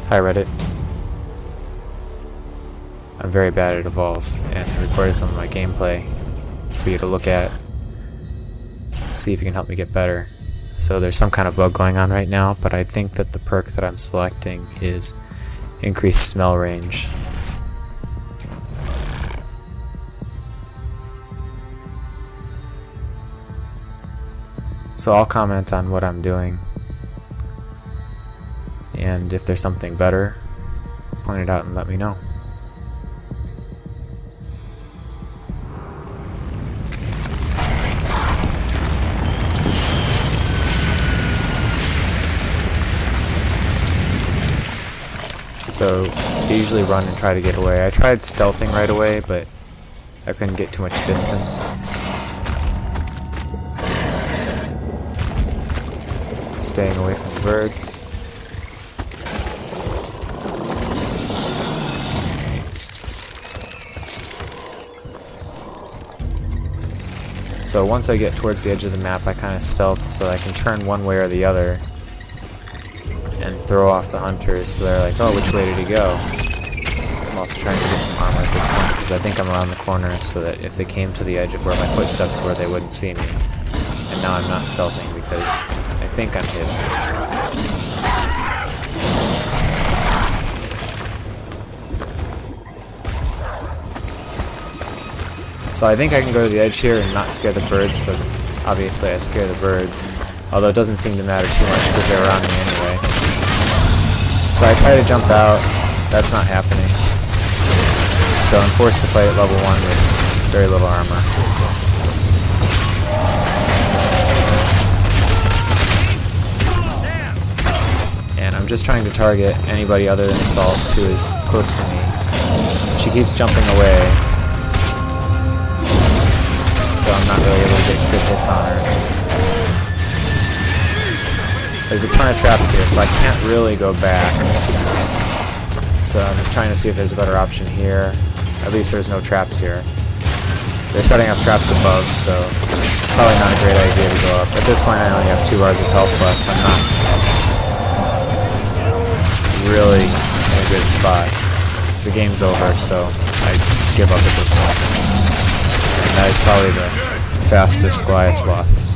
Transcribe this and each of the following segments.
Hi Reddit. I'm very bad at Evolve, and I recorded some of my gameplay for you to look at, see if you can help me get better. So there's some kind of bug going on right now, but I think that the perk that I'm selecting is increased smell range. So I'll comment on what I'm doing, and if there's something better, point it out and let me know. So you usually run and try to get away. I tried stealthing right away, but I couldn't get too much distance. Staying away from the birds. So once I get towards the edge of the map, I kind of stealth so I can turn one way or the other and throw off the hunters so they're like, oh, which way did he go? I'm also trying to get some armor at this point because I think I'm around the corner so that if they came to the edge of where my footsteps were, they wouldn't see me. And now I'm not stealthing because I think I'm hidden. So I think I can go to the edge here and not scare the birds, but obviously I scare the birds. Although it doesn't seem to matter too much because they're around me anyway. So I try to jump out, that's not happening. So I'm forced to fight at level 1 with very little armor. And I'm just trying to target anybody other than Assault who is close to me. She keeps jumping away, so I'm not really able to get good hits on her. There's a ton of traps here, so I can't really go back. So I'm trying to see if there's a better option here. At least there's no traps here. They're setting up traps above, so probably not a great idea to go up. At this point I only have 2 bars of health left. I'm not really in a good spot. The game's over, so I give up at this point. And that is probably the fastest Goliath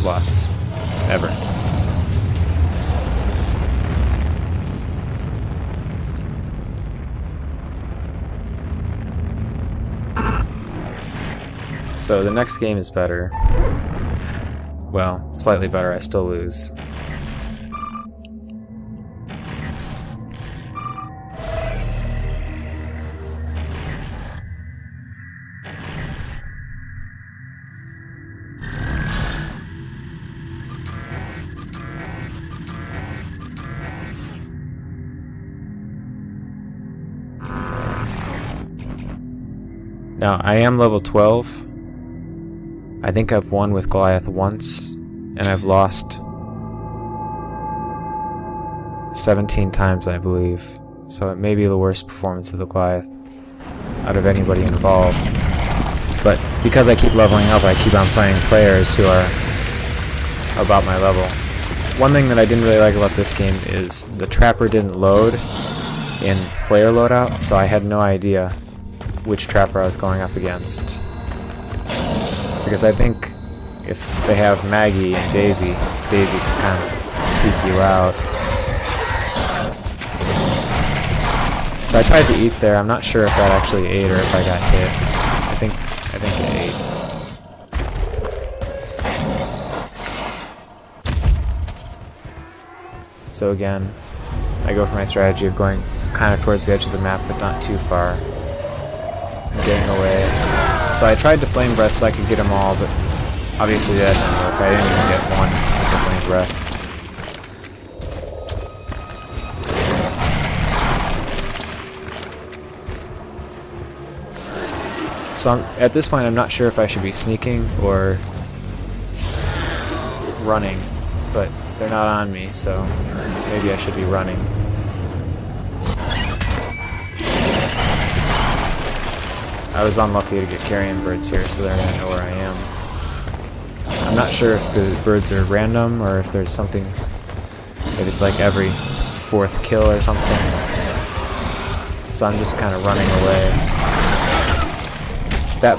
loss ever. So the next game is better. Well, slightly better, I still lose. Now, I am level 12. I think I've won with Goliath once, and I've lost 17 times, I believe. So it may be the worst performance of the Goliath out of anybody involved. But because I keep leveling up, I keep on playing players who are about my level. One thing that I didn't really like about this game is the trapper didn't load in player loadout, so I had no idea which trapper I was going up against. Because I think if they have Maggie and Daisy, Daisy can kind of seek you out. So I tried to eat there. I'm not sure if that actually ate or if I got hit. I think it ate. So again, I go for my strategy of going kind of towards the edge of the map, but not too far. And getting away. So I tried to flame breath so I could get them all, but obviously that didn't work. I didn't even get one with the flame breath. So at this point I'm not sure if I should be sneaking or running, but they're not on me, so maybe I should be running. I was unlucky to get carrion birds here, so they're going to know where I am. I'm not sure if the birds are random or if there's something, if it's like every 4th kill or something. So I'm just kind of running away. That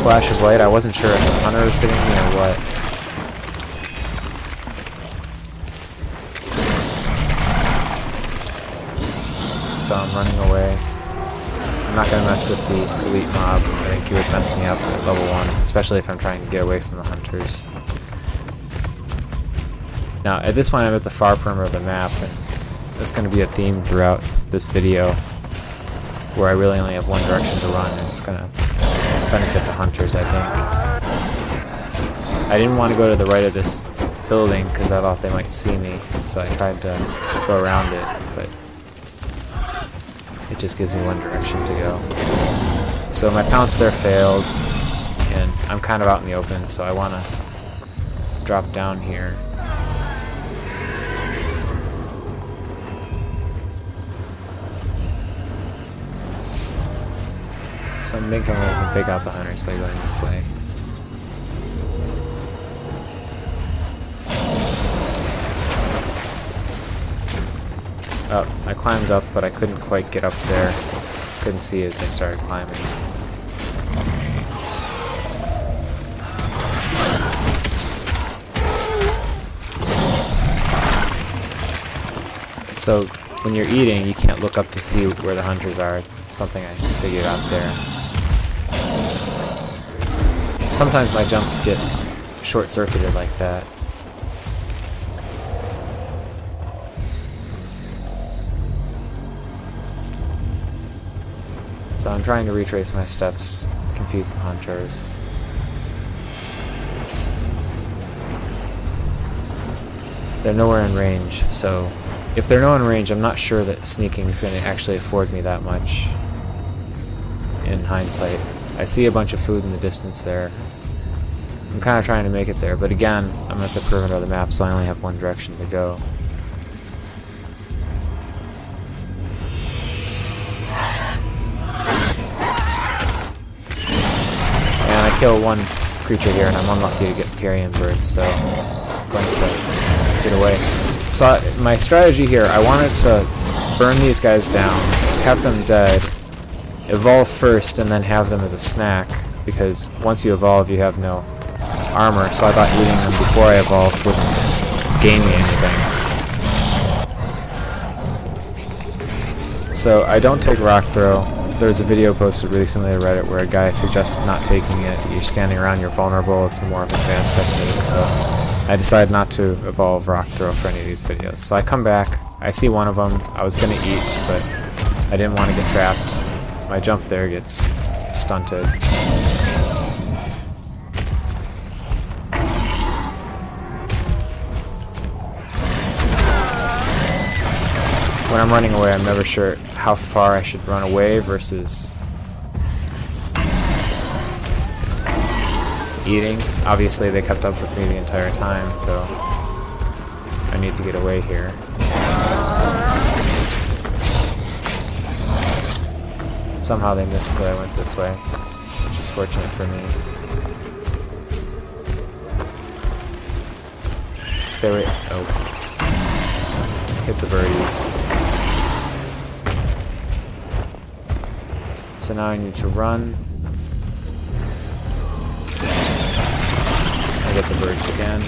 flash of light, I wasn't sure if the hunter was hitting me or what. So I'm running away. I'm not going to mess with the elite mob. I think he would mess me up at level 1, especially if I'm trying to get away from the hunters. Now, at this point I'm at the far perimeter of the map, and that's going to be a theme throughout this video, where I really only have one direction to run, and it's going to benefit the hunters, I think. I didn't want to go to the right of this building because I thought they might see me, so I tried to go around it, but it just gives me one direction to go. So my pounce there failed, and I'm kind of out in the open, so I want to drop down here. So I'm thinking I can fake out the hunters by going this way. Oh, I climbed up, but I couldn't quite get up there. Couldn't see as I started climbing. So when you're eating, you can't look up to see where the hunters are. It's something I figured out there. Sometimes my jumps get short-circuited like that. So I'm trying to retrace my steps, confuse the hunters. They're nowhere in range, so if they're nowhere in range, I'm not sure that sneaking is going to actually afford me that much in hindsight. I see a bunch of food in the distance there. I'm kind of trying to make it there, but again, I'm at the perimeter of the map, so I only have one direction to go. And I kill one creature here, and I'm unlucky to get carrion birds, so I'm going to get away. So my strategy here, I wanted to burn these guys down, have them dead, evolve first, and then have them as a snack, because once you evolve, you have no armor, so I thought eating them before I evolved wouldn't gain me anything. So I don't take rock throw. There's a video posted recently to Reddit where a guy suggested not taking it. You're standing around, you're vulnerable, it's a more advanced technique, so I decided not to evolve rock throw for any of these videos. So I come back, I see one of them, I was going to eat, but I didn't want to get trapped. My jump there gets stunted. When I'm running away, I'm never sure how far I should run away versus eating. Obviously, they kept up with me the entire time, so I need to get away here. Somehow they missed that I went this way, which is fortunate for me. Stay away. Oh. Hit the birdies. So now I need to run. I get the birds again.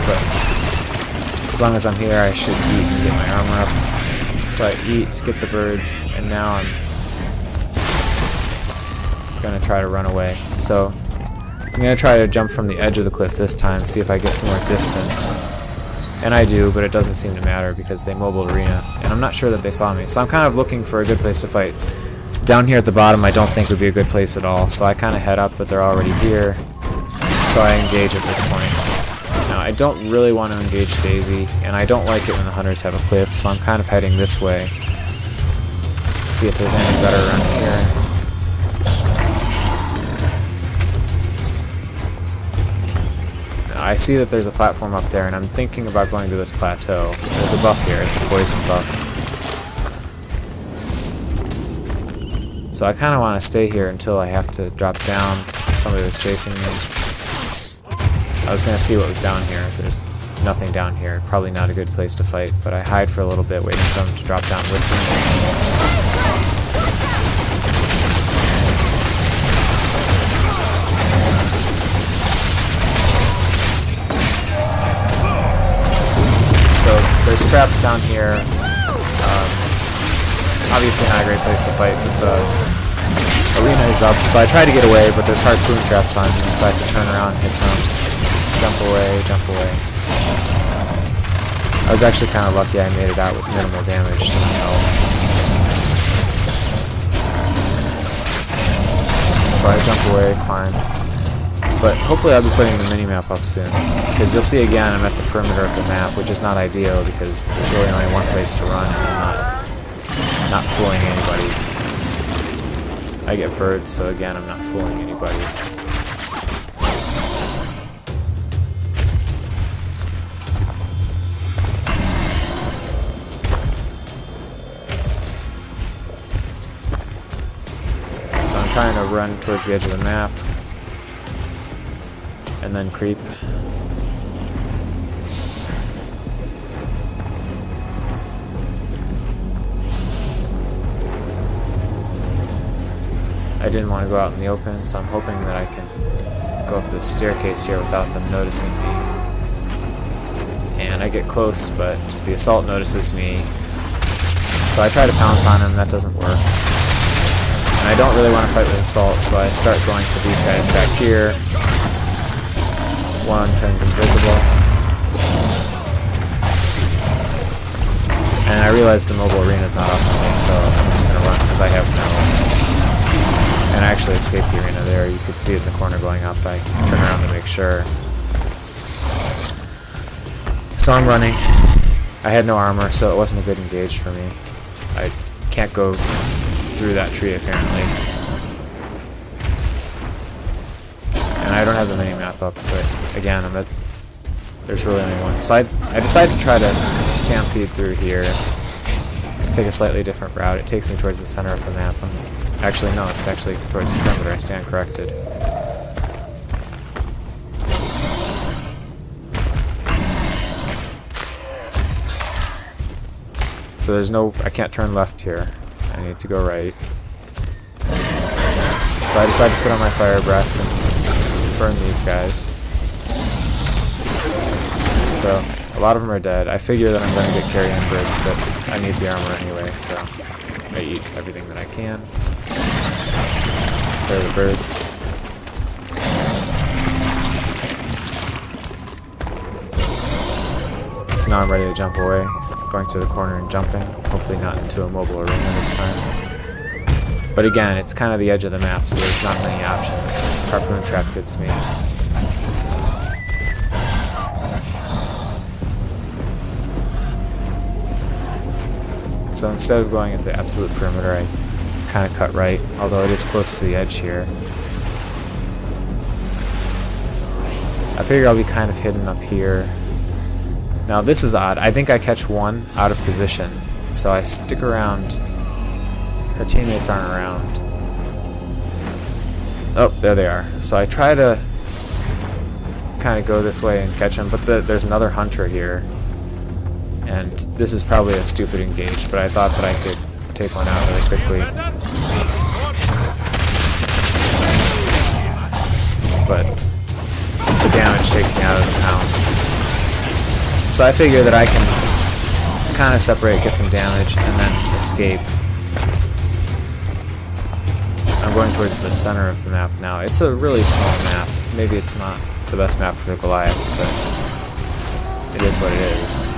But as long as I'm here, I should eat and get my armor up. So I eat, get the birds, and now I'm gonna try to run away. So I'm gonna try to jump from the edge of the cliff this time, see if I get some more distance. And I do, but it doesn't seem to matter because they mobile arena, and I'm not sure that they saw me. So I'm kind of looking for a good place to fight. Down here at the bottom I don't think would be a good place at all, so I kind of head up, but they're already here. So I engage at this point. Now I don't really want to engage Daisy, and I don't like it when the hunters have a cliff, so I'm kind of heading this way. See if there's any better around here. I see that there's a platform up there, and I'm thinking about going to this plateau. There's a buff here, it's a poison buff. So I kind of want to stay here until I have to drop down. Somebody was chasing me. I was going to see what was down here. There's nothing down here. Probably not a good place to fight, but I hide for a little bit, waiting for them to drop down with me. there's traps down here. Obviously not a great place to fight, but the arena is up, so I try to get away, but there's harpoon traps on me, so I have to turn around and hit them. Jump away, jump away. I was actually kind of lucky I made it out with minimal damage to my health. So I jump away, climb. But hopefully I'll be putting the minimap up soon, because you'll see again I'm at the perimeter of the map, which is not ideal because there's really only one place to run and I'm not fooling anybody. I get birds, so again I'm not fooling anybody. So I'm trying to run towards the edge of the map and then creep. I didn't want to go out in the open, so I'm hoping that I can go up this staircase here without them noticing me. And I get close, but the assault notices me. So I try to pounce on him, that doesn't work. And I don't really want to fight with assault, so I start going for these guys back here. One turns invisible. And I realize the mobile arena is not up to me, so I'm just going to run because I have no... And I actually escaped the arena there. You could see it in the corner going up. I turn around to make sure. So I'm running. I had no armor, so it wasn't a good engage for me. I can't go through that tree apparently. And I don't have the mini-map up, but again, there's really only one. So I decided to try to stampede through here. Take a slightly different route. It takes me towards the center of the map. Actually, no, it's actually towards the perimeter. I stand corrected. So there's no... I can't turn left here. I need to go right. So I decided to put on my fire breath and burn these guys. So a lot of them are dead. I figure that I'm going to get carrion birds, but I need the armor anyway, so I eat everything that I can. There are the birds. So now I'm ready to jump away. Going to the corner and jumping. Hopefully not into a mobile arena this time. But again, it's kind of the edge of the map, so there's not many options. Harpoon trap hits me. So instead of going at the absolute perimeter, I kind of cut right, although it is close to the edge here. I figure I'll be kind of hidden up here. Now this is odd. I think I catch one out of position, so I stick around. Her teammates aren't around. Oh, there they are. So I try to kind of go this way and catch them, but there's another hunter here. And this is probably a stupid engage, but I thought that I could take one out really quickly. But the damage takes me out of the pounce. So I figure that I can kind of separate, get some damage, and then escape. I'm going towards the center of the map now. It's a really small map. Maybe it's not the best map for the Goliath, but it is what it is.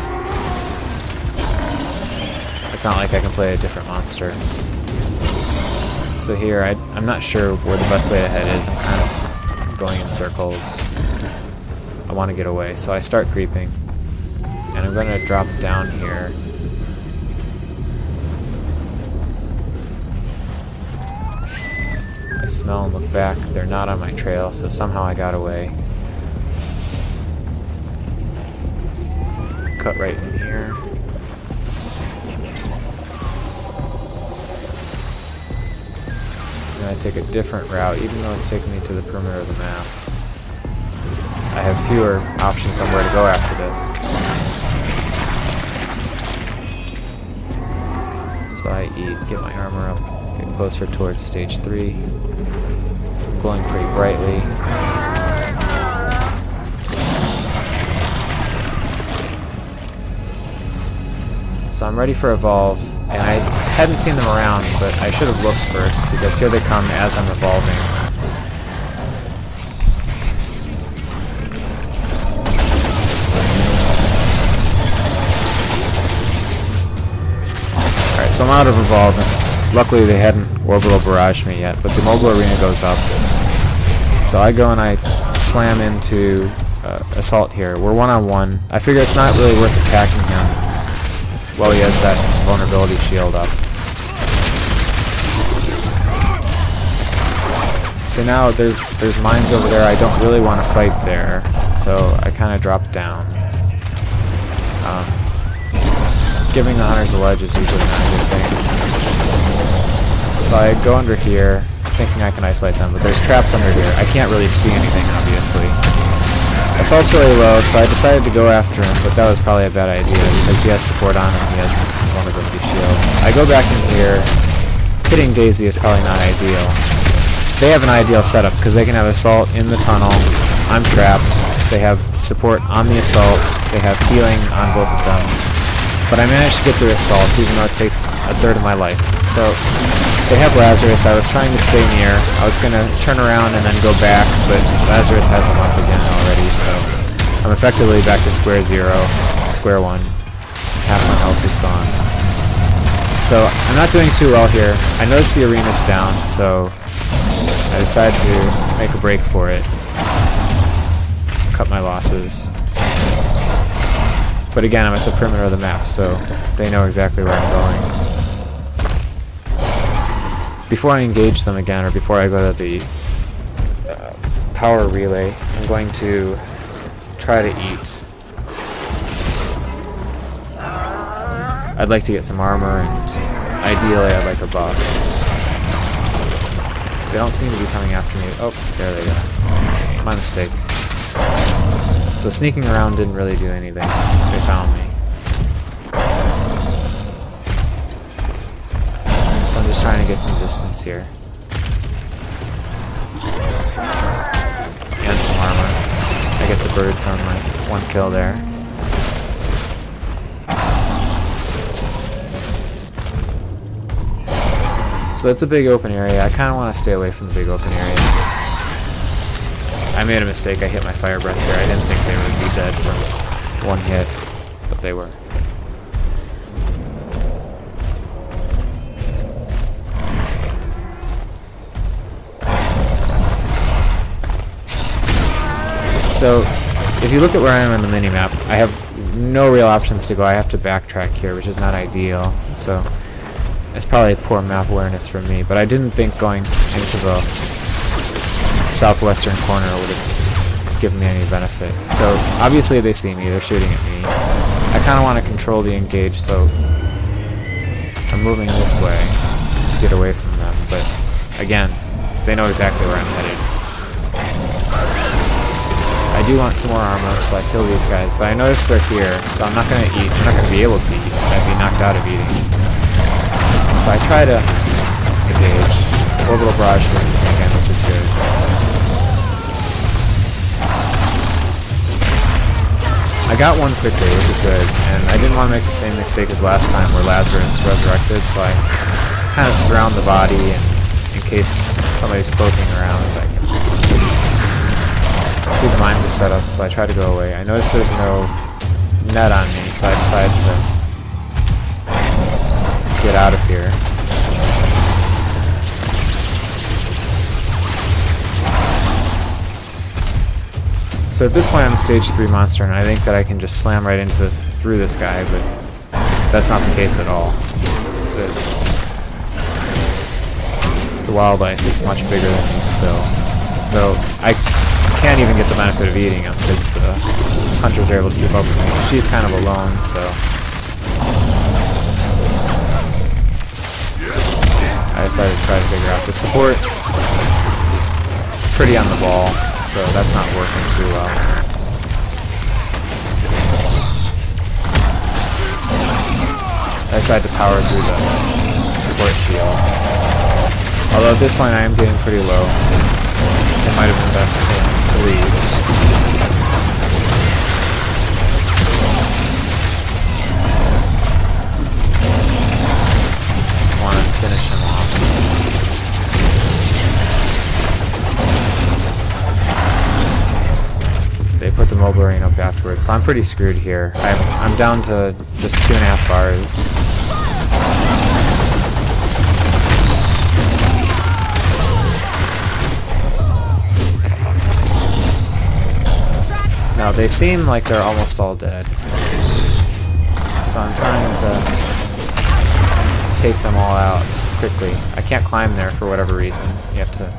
It's not like I can play a different monster. So here, I'm not sure where the best way to head is. I'm kind of going in circles. I want to get away, so I start creeping. And I'm going to drop down here. I smell and look back. They're not on my trail, so somehow I got away. Cut right in here. And I take a different route, even though it's taking me to the perimeter of the map. I have fewer options on where to go after this. So I eat, get my armor up, get closer towards stage 3. Glowing pretty brightly. So I'm ready for evolve, and I hadn't seen them around, but I should have looked first, because here they come as I'm evolving. Alright, so I'm out of evolve, and luckily they hadn't orbital barraged me yet, but the mobile arena goes up. So I go and I slam into Assault here. We're one-on-one. I figure it's not really worth attacking him. Well, he has that vulnerability shield up. So now there's mines over there. I don't really want to fight there, so I kind of drop down. Giving the hunters a ledge is usually not a good thing. So I go under here, thinking I can isolate them, but there's traps under here. I can't really see anything, obviously. Assault's really low, so I decided to go after him, but that was probably a bad idea because he has support on him, he has this vulnerability shield. I go back in here. Hitting Daisy is probably not ideal. They have an ideal setup because they can have Assault in the tunnel. I'm trapped. They have support on the Assault. They have healing on both of them. But I managed to get through Assault, even though it takes a third of my life. So they have Lazarus. I was trying to stay near. I was going to turn around and then go back, but Lazarus has him up again already, so I'm effectively back to square one. Half my health is gone. So I'm not doing too well here. I noticed the arena's down, so I decided to make a break for it. Cut my losses. But again, I'm at the perimeter of the map, so they know exactly where I'm going. Before I engage them again, or before I go to the power relay, I'm going to try to eat. I'd like to get some armor, and ideally I'd like a buff. They don't seem to be coming after me. Oh, there they go. My mistake. So sneaking around didn't really do anything. They found me. So I'm just trying to get some distance here. And some armor. I get the birds on my one kill there. So that's a big open area. I kind of want to stay away from the big open area. I made a mistake. I hit my fire breath there. I didn't think they would be dead from one hit, but they were. So, if you look at where I am on the minimap, I have no real options to go. I have to backtrack here, which is not ideal. So, it's probably poor map awareness from me, but I didn't think going into the southwestern corner would have given me any benefit. So, obviously they see me, they're shooting at me. I kind of want to control the engage, so I'm moving this way to get away from them, but again, they know exactly where I'm headed. I do want some more armor, so I kill these guys, but I notice they're here, so I'm not going to eat. I'm not going to be able to eat. I'd be knocked out of eating. So I try to engage. Orbital barrage misses me again, which is good. I got one quickly, which is good, and I didn't want to make the same mistake as last time where Lazarus resurrected, so I kind of surround the body, and in case somebody's cloaking around, I can see the mines are set up, so I try to go away. I notice there's no net on me, so I decide to get out of here. So at this point I'm stage 3 monster, and I think that I can just slam right into this through this guy, but that's not the case at all. The wildlife is much bigger than me still. So I can't even get the benefit of eating him because the hunters are able to keep up with me. She's kind of alone, so I decided to try to figure out the support is pretty on the ball, so that's not working too well. I decided to power through the support shield. Although at this point I am getting pretty low. It might have been best to leave. forward, so I'm pretty screwed here. I'm down to just 2.5 bars. Now they seem like they're almost all dead, so I'm trying to take them all out quickly. I can't climb there for whatever reason. You have to...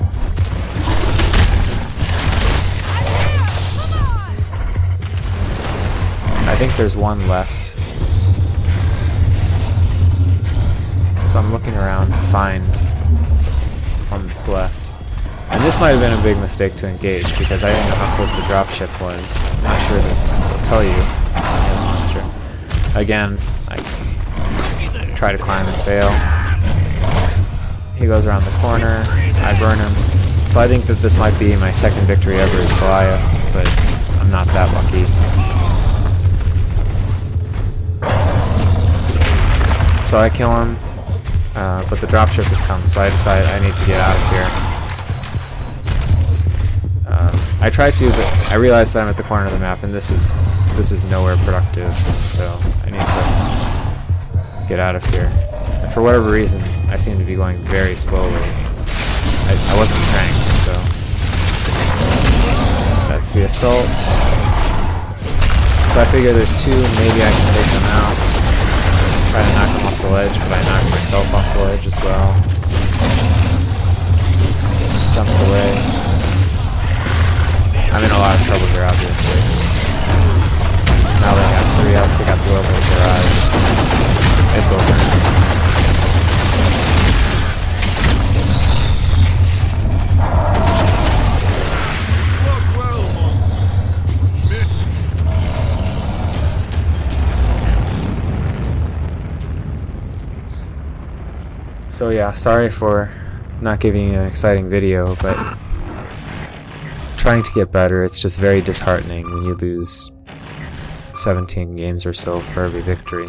I think there's one left. So I'm looking around to find one that's left. And this might have been a big mistake to engage because I didn't know how close the dropship was. I'm not sure that it'll tell you the monster. Again, I try to climb and fail. He goes around the corner, I burn him. So I think that this might be my second victory ever as Goliath, but I'm not that lucky. So I kill him, but the dropship has come, so I decide I need to get out of here. I try to, but I realize that I'm at the corner of the map, and this is nowhere productive, so I need to get out of here. And for whatever reason, I seem to be going very slowly. I wasn't trained, so that's the assault. So I figure there's two, maybe I can take them out. Try to knock them off the ledge, but I knock myself off the ledge as well. Jumps away. I'm in a lot of trouble here, obviously. Now they have 3 up, they got the over the garage. It's over at this point. So yeah, sorry for not giving you an exciting video, but trying to get better, it's just very disheartening when you lose 17 games or so for every victory.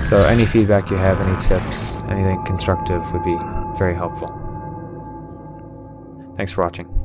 So any feedback you have, any tips, anything constructive would be very helpful. Thanks for watching.